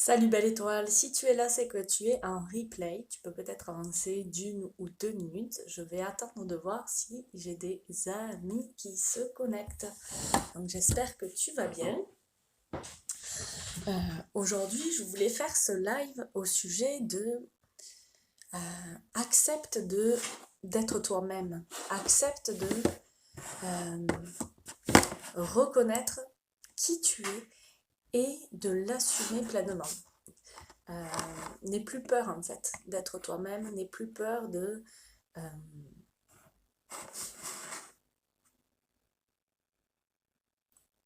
Salut belle étoile, si tu es là, c'est que tu es en replay. Tu peux peut-être avancer d'une ou deux minutes. Je vais attendre de voir si j'ai des amis qui se connectent. Donc j'espère que tu vas bien. Euh, Aujourd'hui, je voulais faire ce live au sujet de accepte d'être toi-même. Accepte de euh, reconnaître qui tu es et de l'assumer pleinement. Euh, N'aie plus peur en fait d'être toi-même, n'aie plus peur de euh,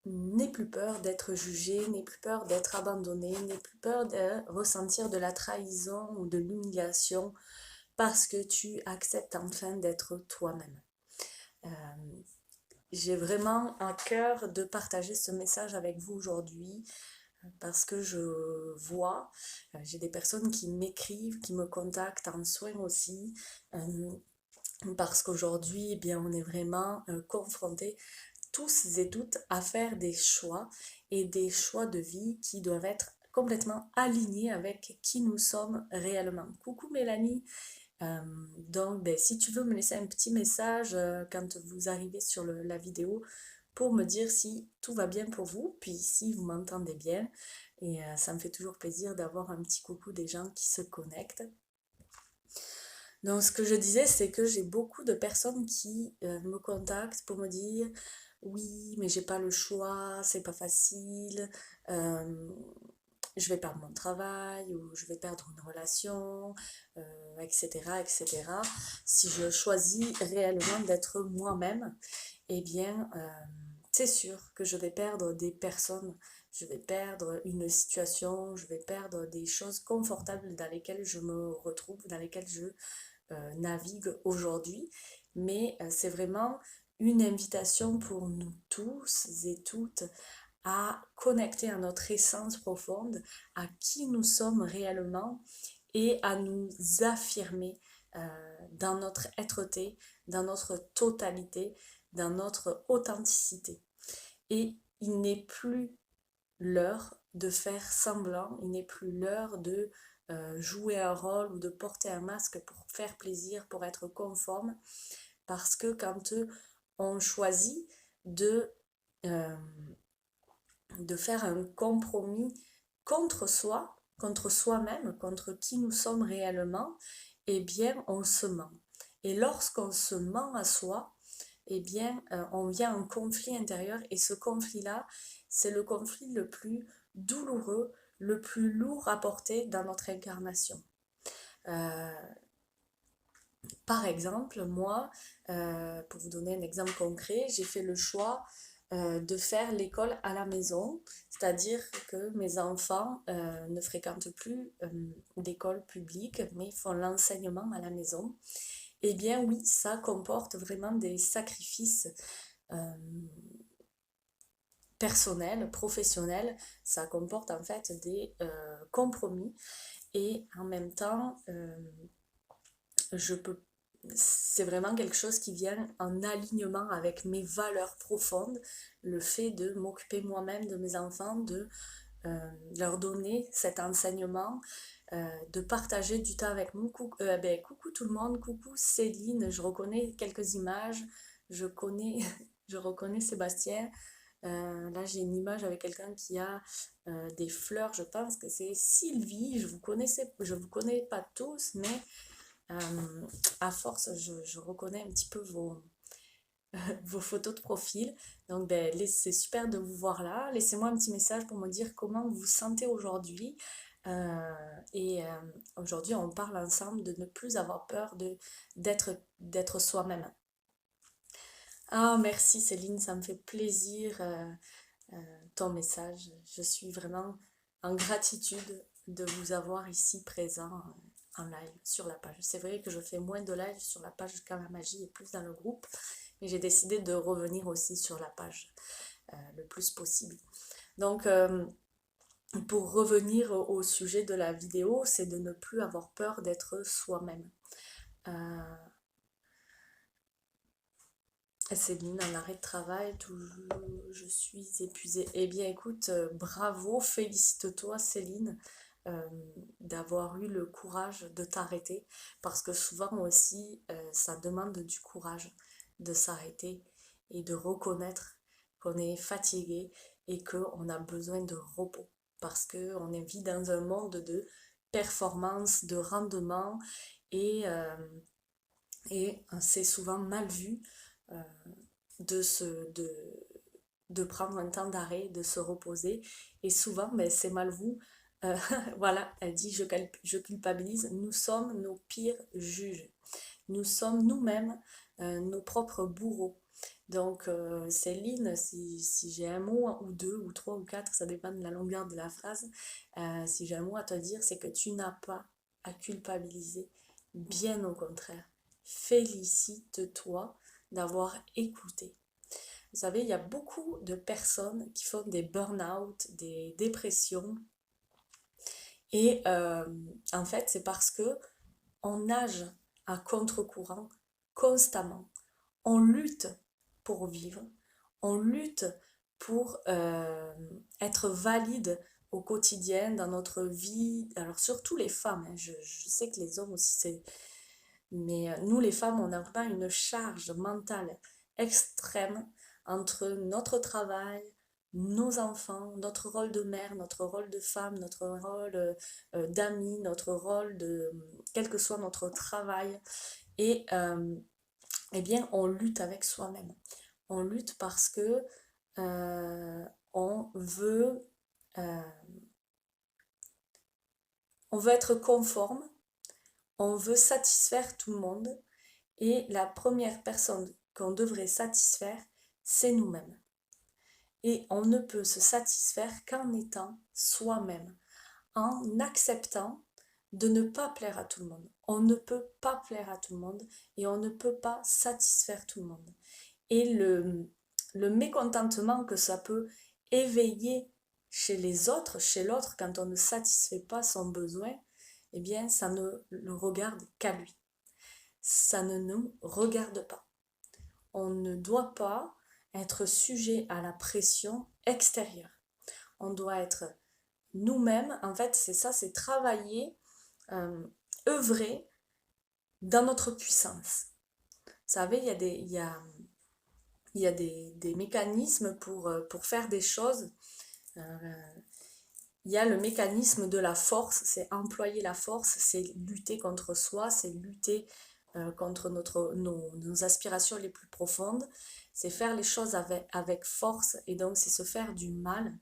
n'aie plus peur d'être jugé, n'aie plus peur d'être abandonné, n'aie plus peur de ressentir de la trahison ou de l'humiliation parce que tu acceptes enfin d'être toi-même. Euh, j'ai vraiment à cœur de partager ce message avec vous aujourd'hui parce que je vois, j'ai des personnes qui m'écrivent, qui me contactent en soins aussi, parce qu'aujourd'hui, eh bien, on est vraiment confrontés tous et toutes à faire des choix et des choix de vie qui doivent être complètement alignés avec qui nous sommes réellement. Coucou Mélanie. Euh, donc, ben, si tu veux me laisser un petit message quand vous arrivez sur la vidéo pour me dire si tout va bien pour vous, puis si vous m'entendez bien. Et ça me fait toujours plaisir d'avoir un petit coucou des gens qui se connectent. Donc, ce que je disais, c'est que j'ai beaucoup de personnes qui me contactent pour me dire oui, mais j'ai pas le choix, c'est pas facile, euh, je vais perdre mon travail ou je vais perdre une relation, etc., etc. Si je choisis réellement d'être moi-même, eh bien, c'est sûr que je vais perdre des personnes, je vais perdre une situation, je vais perdre des choses confortables dans lesquelles je me retrouve, dans lesquelles je navigue aujourd'hui, mais c'est vraiment une invitation pour nous tous et toutes à connecter à notre essence profonde, à qui nous sommes réellement et à nous affirmer dans notre être-té, dans notre totalité, dans notre authenticité. Et il n'est plus l'heure de faire semblant, il n'est plus l'heure de jouer un rôle ou de porter un masque pour faire plaisir, pour être conforme, parce que quand on choisit de, euh, de faire un compromis contre soi, contre soi-même, contre qui nous sommes réellement, eh bien on se ment. Et lorsqu'on se ment à soi, eh bien on vient en conflit intérieur et ce conflit-là, c'est le conflit le plus douloureux, le plus lourd à porter dans notre incarnation. Euh, Par exemple, moi, pour vous donner un exemple concret, j'ai fait le choix de faire l'école à la maison, c'est-à-dire que mes enfants ne fréquentent plus d'école publique, mais font l'enseignement à la maison. Eh bien oui, ça comporte vraiment des sacrifices euh, personnels, professionnels, ça comporte en fait des compromis et en même temps, je peux c'est vraiment quelque chose qui vient en alignement avec mes valeurs profondes, le fait de m'occuper moi-même de mes enfants, de leur donner cet enseignement, de partager du temps avec nous. Coucou tout le monde, coucou Céline, je reconnais quelques images, je connais, je reconnais Sébastien. Là j'ai une image avec quelqu'un qui a des fleurs, je pense que c'est Sylvie, je vous connais pas tous, mais à force, je reconnais un petit peu vos photos de profil. Donc, ben, c'est super de vous voir là. Laissez-moi un petit message pour me dire comment vous vous sentez aujourd'hui. Euh, et aujourd'hui, on parle ensemble de ne plus avoir peur d'être soi-même. Ah, merci Céline, ça me fait plaisir ton message. Je suis vraiment en gratitude de vous avoir ici présent en live sur la page. C'est vrai que je fais moins de live sur la page quand la magie est plus dans le groupe, mais j'ai décidé de revenir aussi sur la page le plus possible. Donc, pour revenir au sujet de la vidéo, c'est de ne plus avoir peur d'être soi-même. Euh, Céline, en arrêt de travail, toujours, je suis épuisée. Eh bien, écoute, bravo, félicite-toi, Céline. d'avoir eu le courage de t'arrêter, parce que souvent aussi, ça demande du courage de s'arrêter et de reconnaître qu'on est fatigué et qu'on a besoin de repos, parce qu'on vit dans un monde de performance, de rendement, et, euh, et c'est souvent mal vu euh, de, se, de prendre un temps d'arrêt, de se reposer. Et souvent, ben, c'est mal vu. Euh, voilà, elle dit, je culpabilise. Nous sommes nos pires juges. Nous sommes nous-mêmes nos propres bourreaux. Donc, Céline, si j'ai un mot ou deux ou trois ou quatre, ça dépend de la longueur de la phrase, si j'ai un mot à te dire, c'est que tu n'as pas à culpabiliser. Bien au contraire. Félicite-toi d'avoir écouté. Vous savez, il y a beaucoup de personnes qui font des burn-out, des dépressions. Et en fait, c'est parce que on nage à contre-courant constamment. On lutte pour vivre. On lutte pour être valide au quotidien dans notre vie. Alors surtout les femmes, hein. Je sais que les hommes aussi, c'est... Mais nous les femmes, on n'a pas une charge mentale extrême entre notre travail, nos enfants, notre rôle de mère, notre rôle de femme, notre rôle d'amie, notre rôle de... quel que soit notre travail. Et eh bien, on lutte avec soi-même. On lutte parce que euh, on veut, euh, on veut être conforme, on veut satisfaire tout le monde. Et la première personne qu'on devrait satisfaire, c'est nous-mêmes. Et on ne peut se satisfaire qu'en étant soi-même, en acceptant de ne pas plaire à tout le monde. On ne peut pas plaire à tout le monde et on ne peut pas satisfaire tout le monde. Et le mécontentement que ça peut éveiller chez les autres, chez l'autre, quand on ne satisfait pas son besoin, eh bien, ça ne le regarde qu'à lui. Ça ne nous regarde pas. On ne doit pas être sujet à la pression extérieure. On doit être nous-mêmes. En fait, c'est ça, c'est travailler, œuvrer dans notre puissance. Vous savez, il y a des mécanismes pour faire des choses. Il y a le mécanisme de la force, c'est employer la force, c'est lutter contre soi, c'est lutter contre nos aspirations les plus profondes, c'est faire les choses avec force et donc c'est se faire du mal,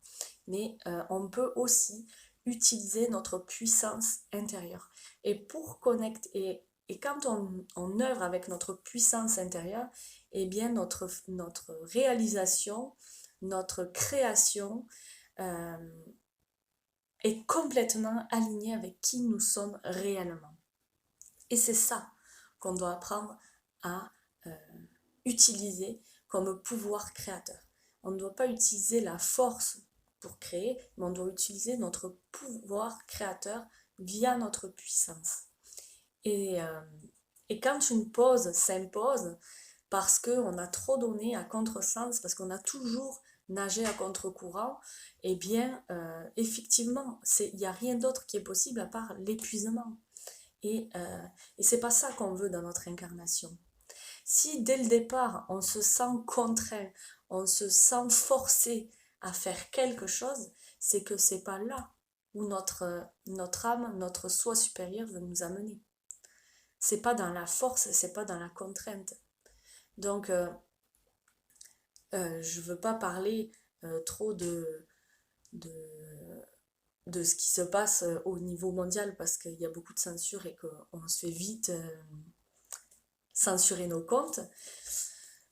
mais on peut aussi utiliser notre puissance intérieure. Et pour connecter, et quand on œuvre avec notre puissance intérieure, eh bien notre réalisation, notre création, euh, est complètement alignée avec qui nous sommes réellement. Et c'est ça qu'on doit apprendre à euh, utiliser comme pouvoir créateur. On ne doit pas utiliser la force pour créer, mais on doit utiliser notre pouvoir créateur via notre puissance. Et, euh, et quand une pause s'impose, parce qu'on a trop donné à contresens, parce qu'on a toujours nagé à contre-courant, eh bien, effectivement, il n'y a rien d'autre qui est possible à part l'épuisement. Et c'est pas ça qu'on veut dans notre incarnation. Si dès le départ, on se sent contraint, on se sent forcé à faire quelque chose, c'est que c'est pas là où notre âme, notre soi supérieur veut nous amener. C'est pas dans la force, c'est pas dans la contrainte. Donc, je veux pas parler trop de, de ce qui se passe au niveau mondial parce qu'il y a beaucoup de censure et qu'on se fait vite censurer nos comptes.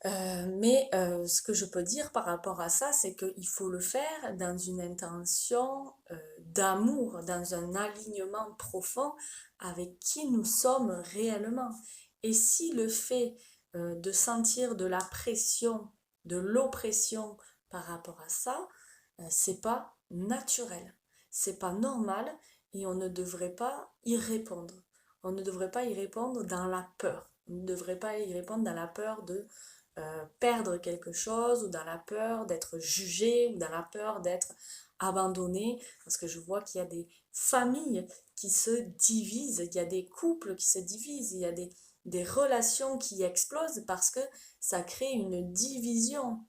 Mais ce que je peux dire par rapport à ça, c'est qu'il faut le faire dans une intention d'amour, dans un alignement profond avec qui nous sommes réellement. Et si le fait de sentir de la pression, de l'oppression par rapport à ça, c'est pas naturel, c'est pas normal et on ne devrait pas y répondre. On ne devrait pas y répondre dans la peur. On ne devrait pas y répondre dans la peur de perdre quelque chose ou dans la peur d'être jugé ou dans la peur d'être abandonner, parce que je vois qu'il y a des familles qui se divisent, il y a des couples qui se divisent, il y a des relations qui explosent parce que ça crée une division.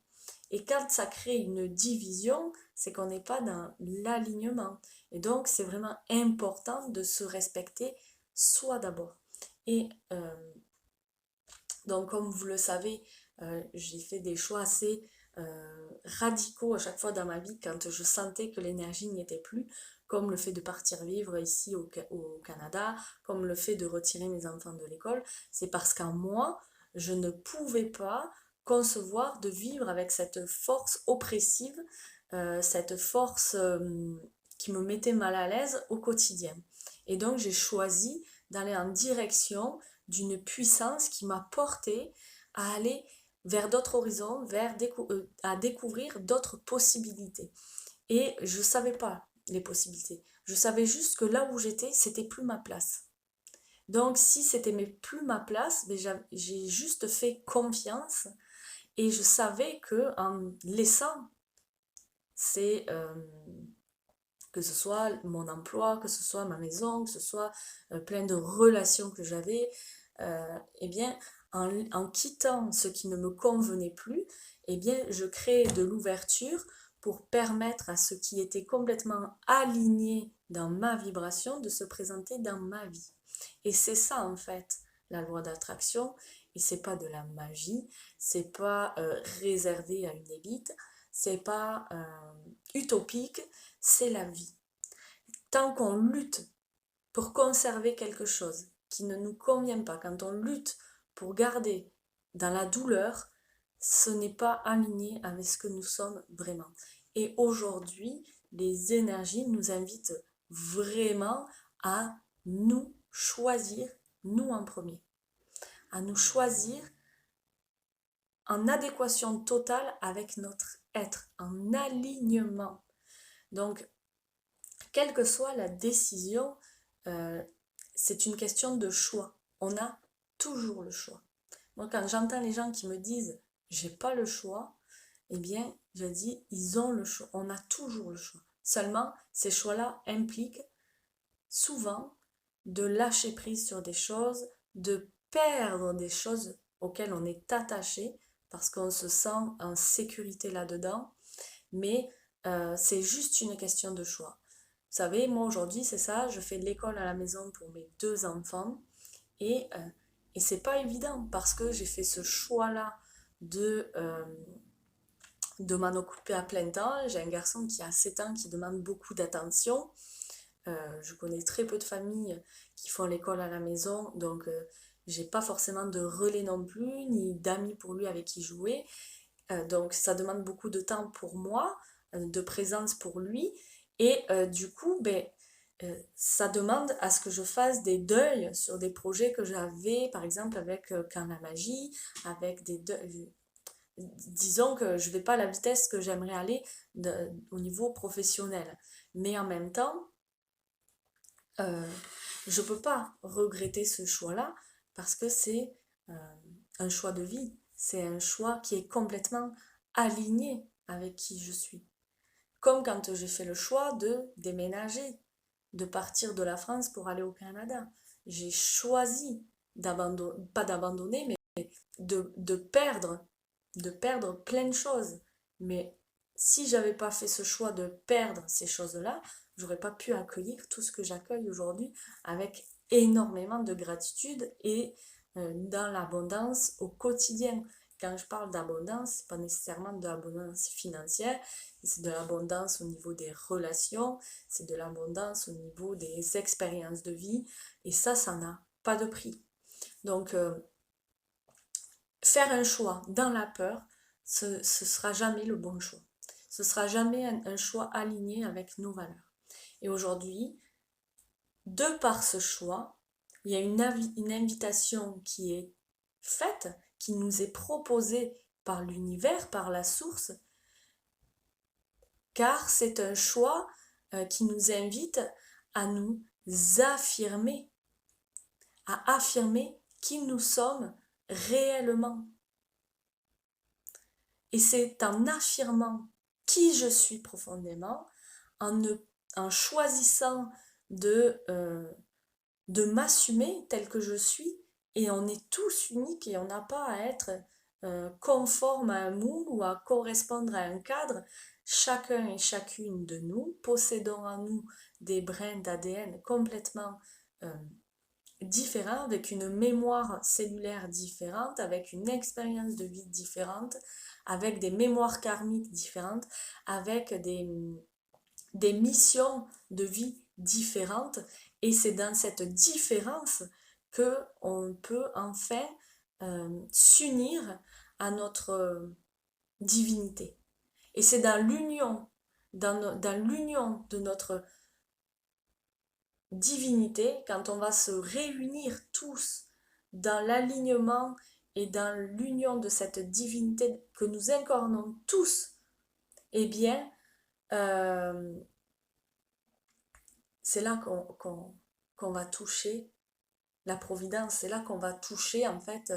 Et quand ça crée une division, c'est qu'on n'est pas dans l'alignement. Et donc, c'est vraiment important de se respecter soi d'abord. Et donc, comme vous le savez, j'ai fait des choix assez radicaux à chaque fois dans ma vie quand je sentais que l'énergie n'y était plus, comme le fait de partir vivre ici au Canada, comme le fait de retirer mes enfants de l'école. C'est parce qu'en moi, je ne pouvais pas concevoir de vivre avec cette force oppressive, cette force qui me mettait mal à l'aise au quotidien. Et donc j'ai choisi d'aller en direction d'une puissance qui m'a porté à aller vers d'autres horizons, à découvrir d'autres possibilités. Et je ne savais pas les possibilités. Je savais juste que là où j'étais, c'était plus ma place. Donc si c'était plus ma place, j'ai juste fait confiance et je savais que en laissant ces que ce soit mon emploi, que ce soit ma maison, que ce soit plein de relations que j'avais, eh bien, en quittant ce qui ne me convenait plus, eh bien, je créais de l'ouverture pour permettre à ce qui était complètement aligné dans ma vibration de se présenter dans ma vie. Et c'est ça, en fait, la loi d'attraction. Et c'est pas de la magie, c'est pas réservé à une élite, c'est pas utopique, c'est la vie. Tant qu'on lutte pour conserver quelque chose qui ne nous convient pas, quand on lutte pour garder dans la douleur, ce n'est pas aligné avec ce que nous sommes vraiment. Et aujourd'hui, les énergies nous invitent vraiment à nous choisir, nous en premier, à nous choisir en adéquation totale avec notre être, en alignement. Donc, quelle que soit la décision, c'est une question de choix. On a toujours le choix. Moi, quand j'entends les gens qui me disent j'ai pas le choix, eh bien, je dis ils ont le choix. On a toujours le choix. Seulement, ces choix-là impliquent souvent de lâcher prise sur des choses, de perdre des choses auxquelles on est attaché parce qu'on se sent en sécurité là-dedans. Mais c'est juste une question de choix. Vous savez, moi aujourd'hui, c'est ça, je fais de l'école à la maison pour mes 2 enfants et, euh, et c'est pas évident parce que j'ai fait ce choix-là de m'en occuper à plein temps. J'ai un garçon qui a 7 ans qui demande beaucoup d'attention. Je connais très peu de familles qui font l'école à la maison, donc j'ai pas forcément de relais non plus, ni d'amis pour lui avec qui jouer. Donc ça demande beaucoup de temps pour moi, de présence pour lui. Et du coup, ça demande à ce que je fasse des deuils sur des projets que j'avais, par exemple avec Quand la magie, avec des deuils. Disons que je ne vais pas à la vitesse que j'aimerais aller au niveau professionnel. Mais en même temps, je ne peux pas regretter ce choix-là parce que c'est euh, un choix de vie. C'est un choix qui est complètement aligné avec qui je suis. Comme quand j'ai fait le choix de déménager, de partir de la France pour aller au Canada. J'ai choisi d'abandonner, pas d'abandonner, mais de perdre plein de choses. Mais si j'avais pas fait ce choix de perdre ces choses-là, j'aurais pas pu accueillir tout ce que j'accueille aujourd'hui avec énormément de gratitude et dans l'abondance au quotidien. Quand je parle d'abondance, c'est pas nécessairement de l'abondance financière, c'est de l'abondance au niveau des relations, c'est de l'abondance au niveau des expériences de vie, et ça n'a pas de prix. Donc, faire un choix dans la peur, ce sera jamais le bon choix. Ce sera jamais un choix aligné avec nos valeurs. Et aujourd'hui, de par ce choix, il y a une invitation qui est faite, qui nous est proposée par l'univers, par la source, car c'est un choix qui nous invite à nous affirmer, à affirmer qui nous sommes réellement. Et c'est en affirmant qui je suis profondément, en choisissant de m'assumer tel que je suis, et on est tous uniques et on n'a pas à être conforme à un moule ou à correspondre à un cadre. Chacun et chacune de nous possédons en nous des brins d'ADN complètement différents, avec une mémoire cellulaire différente, avec une expérience de vie différente, avec des mémoires karmiques différentes, avec des missions de vie différentes. Et c'est dans cette différence que on peut enfin s'unir à notre divinité. Et c'est dans l'union, dans l'union de notre divinité, quand on va se réunir tous dans l'alignement et dans l'union de cette divinité que nous incarnons tous, eh bien, c'est là qu'on va toucher la providence, c'est là qu'on va toucher en fait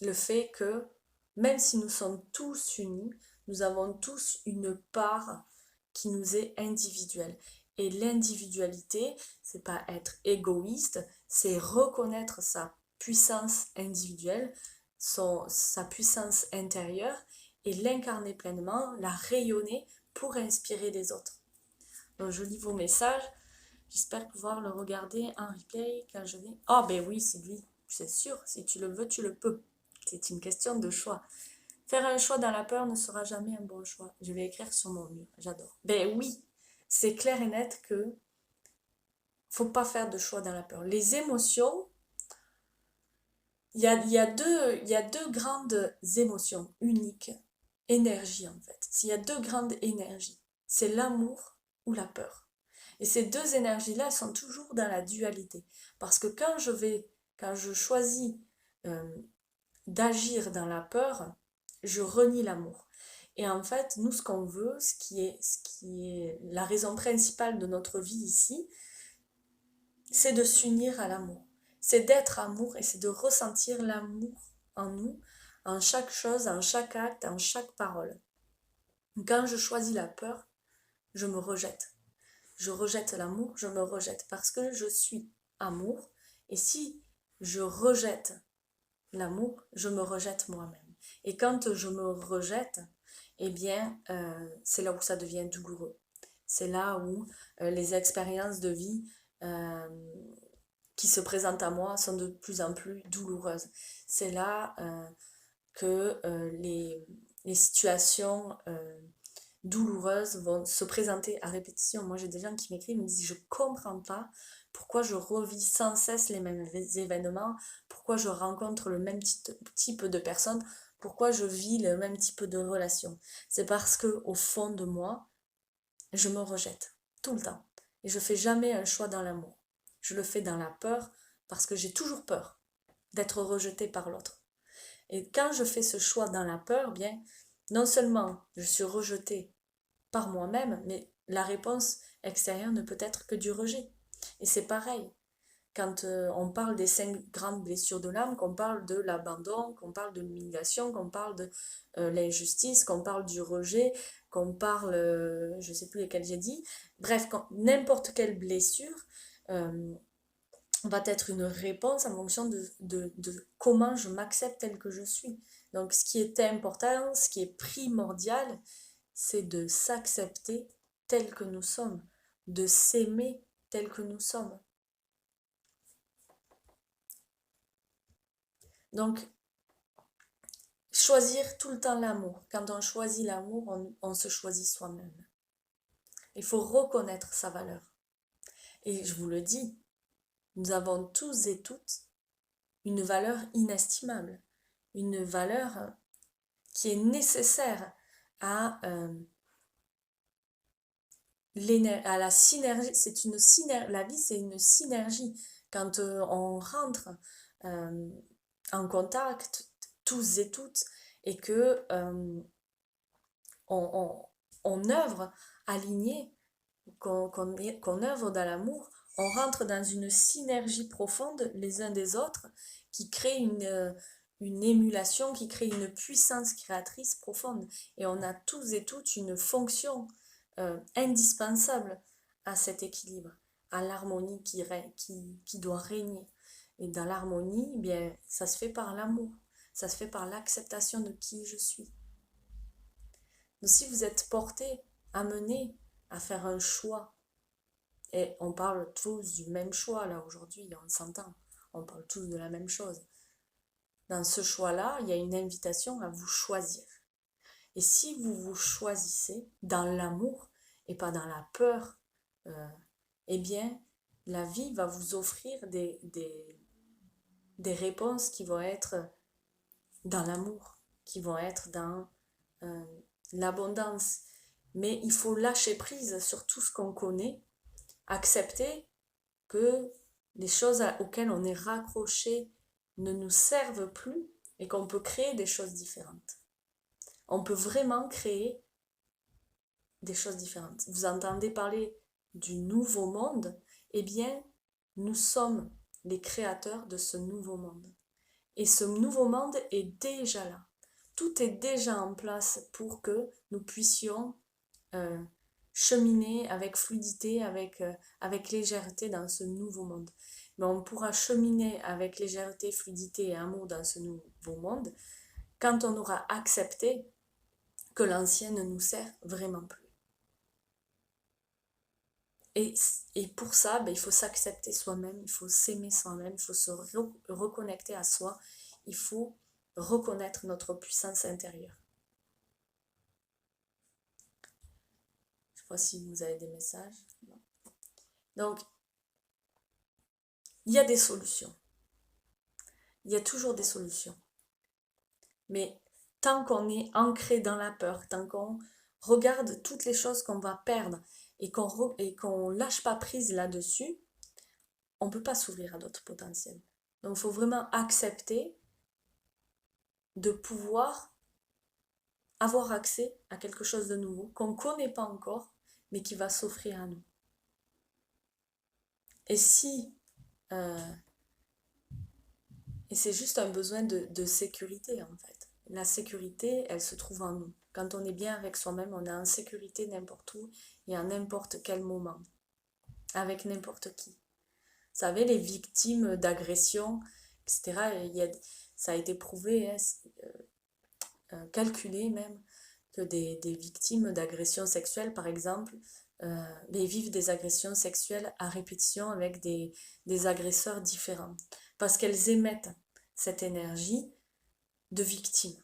le fait que même si nous sommes tous unis, nous avons tous une part qui nous est individuelle. Et l'individualité, c'est pas être égoïste, c'est reconnaître sa puissance individuelle, sa puissance intérieure, et l'incarner pleinement, la rayonner pour inspirer les autres. Donc je lis vos messages, j'espère pouvoir le regarder en replay quand je vais... Ah ben oui, Sylvie, c'est sûr, si tu le veux, tu le peux. C'est une question de choix. Faire un choix dans la peur ne sera jamais un bon choix. Je vais écrire sur mon mur, j'adore. Ben oui, c'est clair et net que faut pas faire de choix dans la peur. Les émotions, il y a deux grandes émotions uniques, énergies en fait. Il y a deux grandes énergies, c'est l'amour ou la peur. Et ces deux énergies-là, elles sont toujours dans la dualité. Parce que quand je choisis d'agir dans la peur, je renie l'amour. Et en fait, nous, ce qu'on veut, ce qui est la raison principale de notre vie ici, c'est de s'unir à l'amour. C'est d'être amour et c'est de ressentir l'amour en nous, en chaque chose, en chaque acte, en chaque parole. Quand je choisis la peur, je me rejette. Je rejette l'amour, je me rejette parce que je suis amour. Et si je rejette l'amour, je me rejette moi-même. Et quand je me rejette, eh bien, c'est là où ça devient douloureux. C'est là où les expériences de vie qui se présentent à moi sont de plus en plus douloureuses. C'est là que les situations douloureuses vont se présenter à répétition. Moi, j'ai des gens qui m'écrivent, me disent, je comprends pas pourquoi je revis sans cesse les mêmes événements, pourquoi je rencontre le même type de personnes, pourquoi je vis le même type de relation. C'est parce que au fond de moi, je me rejette tout le temps. Et je fais jamais un choix dans l'amour. Je le fais dans la peur parce que j'ai toujours peur d'être rejetée par l'autre. Et quand je fais ce choix dans la peur, bien, non seulement je suis rejetée par moi-même, mais la réponse extérieure ne peut être que du rejet. Et c'est pareil, quand on parle des 5 grandes blessures de l'âme, qu'on parle de l'abandon, qu'on parle de l'humiliation, qu'on parle de l'injustice, qu'on parle du rejet, qu'on parle, je ne sais plus lesquelles j'ai dit, bref, n'importe quelle blessure va être une réponse en fonction de comment je m'accepte tel que je suis. Donc ce qui est important, ce qui est primordial, c'est de s'accepter tel que nous sommes, de s'aimer tel que nous sommes. Donc, choisir tout le temps l'amour. Quand on choisit l'amour, on se choisit soi-même. Il faut reconnaître sa valeur. Et je vous le dis, nous avons tous et toutes une valeur inestimable, une valeur qui est nécessaire à la synergie. C'est une synergie. La vie, c'est une synergie. Quand on rentre en contact, tous et toutes, et que on œuvre aligné, qu'on œuvre dans l'amour, on rentre dans une synergie profonde les uns des autres qui crée une émulation qui crée une puissance créatrice profonde. Et on a tous et toutes une fonction indispensable à cet équilibre, à l'harmonie qui doit régner. Et dans l'harmonie, eh bien, ça se fait par l'amour, ça se fait par l'acceptation de qui je suis. Donc si vous êtes porté, amené à faire un choix, et on parle tous du même choix là aujourd'hui, on s'entend, on parle tous de la même chose. Dans ce choix-là, il y a une invitation à vous choisir. Et si vous vous choisissez dans l'amour et pas dans la peur, eh bien, la vie va vous offrir des réponses qui vont être dans l'amour, qui vont être dans euh, l'abondance. Mais il faut lâcher prise sur tout ce qu'on connaît, accepter que les choses auxquelles on est raccroché ne nous servent plus et qu'on peut créer des choses différentes. On peut vraiment créer des choses différentes. Vous entendez parler du nouveau monde, eh bien, nous sommes les créateurs de ce nouveau monde. Et ce nouveau monde est déjà là. Tout est déjà en place pour que nous puissions cheminer avec fluidité, avec légèreté dans ce nouveau monde. Mais on pourra cheminer avec légèreté, fluidité et amour dans ce nouveau monde quand on aura accepté que l'ancien ne nous sert vraiment plus. Et pour ça, ben, il faut s'accepter soi-même, il faut s'aimer soi-même, il faut se reconnecter à soi, il faut reconnaître notre puissance intérieure. Je ne sais pas si vous avez des messages. Donc, il y a des solutions. Il y a toujours des solutions. Mais tant qu'on est ancré dans la peur, tant qu'on regarde toutes les choses qu'on va perdre et qu'on lâche pas prise là-dessus, on ne peut pas s'ouvrir à d'autres potentiels. Donc il faut vraiment accepter de pouvoir avoir accès à quelque chose de nouveau qu'on ne connaît pas encore, mais qui va s'offrir à nous. Et si... et c'est juste un besoin de sécurité en fait. La sécurité, elle se trouve en nous. Quand on est bien avec soi-même, on est en sécurité n'importe où et à n'importe quel moment, avec n'importe qui. Vous savez, les victimes d'agressions, etc., ça a été prouvé, calculé même, que des victimes d'agressions sexuelles, par exemple, vivent des agressions sexuelles à répétition avec des agresseurs différents. Parce qu'elles émettent cette énergie de victime.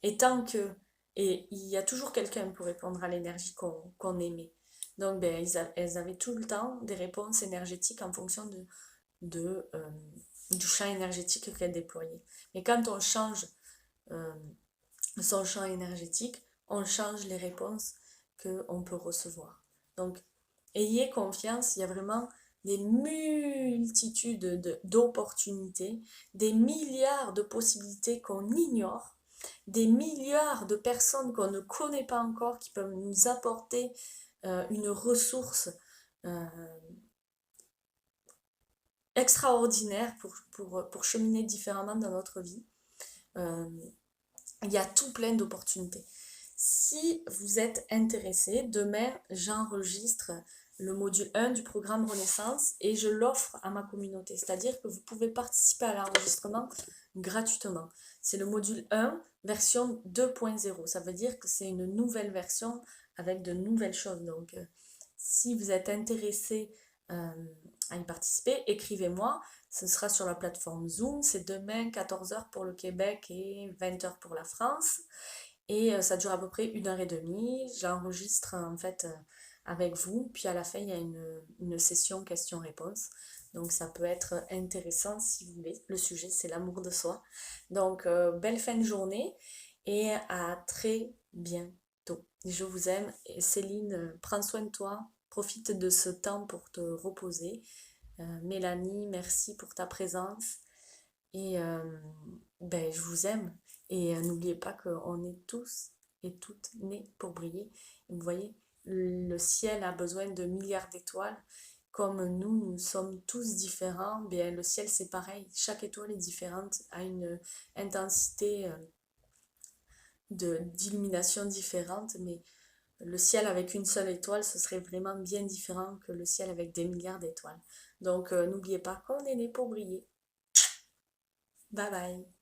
Et tant que... Et il y a toujours quelqu'un pour répondre à l'énergie qu'on émet. Donc, ben, elles avaient tout le temps des réponses énergétiques en fonction du champ énergétique qu'elles déployaient. Mais quand on change son champ énergétique, on change les réponses qu'on peut recevoir. Donc, ayez confiance, il y a vraiment des multitudes d'opportunités, des milliards de possibilités qu'on ignore, des milliards de personnes qu'on ne connaît pas encore qui peuvent nous apporter une ressource extraordinaire pour cheminer différemment dans notre vie. Il y a tout plein d'opportunités. Si vous êtes intéressé, demain, j'enregistre le module 1 du programme Renaissance et je l'offre à ma communauté. C'est-à-dire que vous pouvez participer à l'enregistrement gratuitement. C'est le module 1, version 2.0. Ça veut dire que c'est une nouvelle version avec de nouvelles choses. Donc, si vous êtes intéressé à y participer, écrivez-moi. Ce sera sur la plateforme Zoom. C'est demain 14h pour le Québec et 20h pour la France. Et ça dure à peu près 1h30. J'enregistre en fait avec vous. Puis à la fin, il y a une session questions-réponses. Donc ça peut être intéressant si vous voulez. Le sujet, c'est l'amour de soi. Donc belle fin de journée et à très bientôt. Je vous aime. Et Céline, prends soin de toi. Profite de ce temps pour te reposer. Mélanie, merci pour ta présence. Et ben, je vous aime. Et n'oubliez pas qu'on est tous et toutes nés pour briller. Et vous voyez, le ciel a besoin de milliards d'étoiles comme nous sommes tous différents, bien le ciel c'est pareil. Chaque étoile est différente, a une intensité d'illumination différente, mais le ciel avec une seule étoile, ce serait vraiment bien différent que le ciel avec des milliards d'étoiles. Donc n'oubliez pas qu'on est né pour briller. Bye bye.